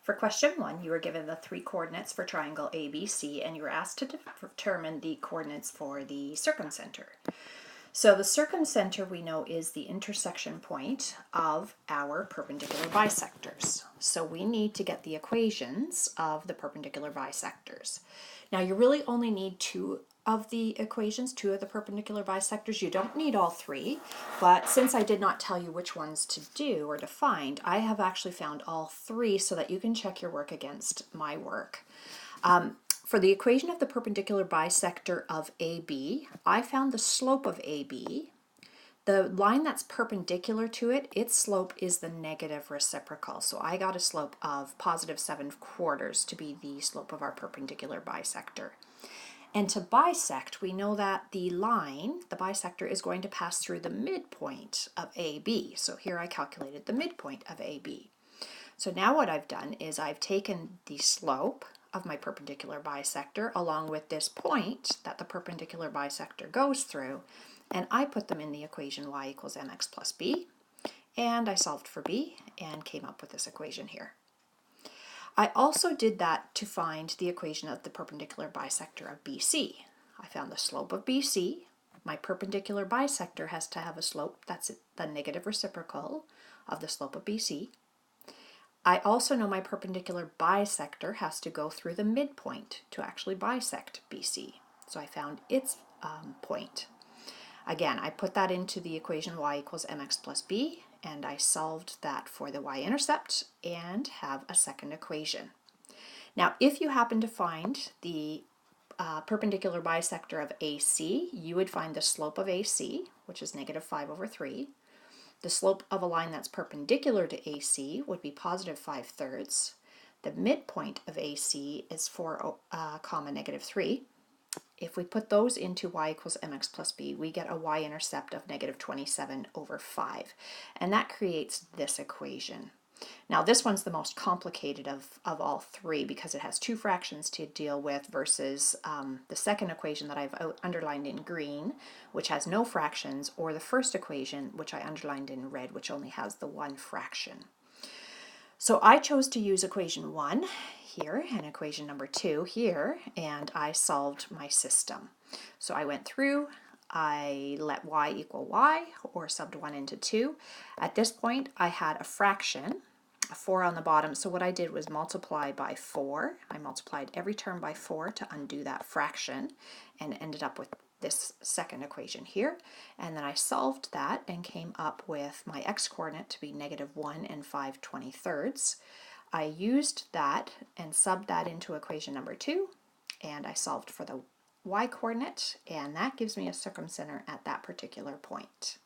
For question 1, you were given the 3 coordinates for triangle ABC, and you were asked to determine the coordinates for the circumcenter. So the circumcenter we know is the intersection point of our perpendicular bisectors. So we need to get the equations of the perpendicular bisectors. Now you really only need 2 of the equations, 2 of the perpendicular bisectors. You don't need all 3, but since I did not tell you which ones to do or to find, I have actually found all 3 so that you can check your work against my work. For the equation of the perpendicular bisector of AB, I found the slope of AB. The line that's perpendicular to it, its slope is the negative reciprocal. So I got a slope of positive 7/4 to be the slope of our perpendicular bisector. And to bisect, we know that the line, the bisector, is going to pass through the midpoint of AB. So here I calculated the midpoint of AB. So now what I've done is I've taken the slope of my perpendicular bisector along with this point that the perpendicular bisector goes through, and I put them in the equation y equals mx plus b, and I solved for b and came up with this equation here. I also did that to find the equation of the perpendicular bisector of BC. I found the slope of BC. My perpendicular bisector has to have a slope that's the negative reciprocal of the slope of BC. I also know my perpendicular bisector has to go through the midpoint to actually bisect BC. So I found its point. Again, I put that into the equation y equals mx plus b, and I solved that for the y-intercept and have a second equation. Now, if you happen to find the perpendicular bisector of AC, you would find the slope of AC, which is negative 5/3. The slope of a line that's perpendicular to AC would be positive 5/3. The midpoint of AC is 4, negative 3. If we put those into y equals mx plus b, we get a y-intercept of negative 27/5. And that creates this equation. Now this one's the most complicated of all 3 because it has 2 fractions to deal with versus the second equation that I've underlined in green, which has no fractions, or the first equation, which I underlined in red, which only has the 1 fraction. So I chose to use equation 1 here and equation number 2 here, and I solved my system. So I went through, I let y equal y, or subbed 1 into 2. At this point, I had a fraction, a 4 on the bottom, so what I did was multiply by 4. I multiplied every term by 4 to undo that fraction, and ended up with this second equation here. And then I solved that and came up with my x-coordinate to be negative 1 and 5/23. I used that and subbed that into equation number 2, and I solved for the y-coordinate, and that gives me a circumcenter at that particular point.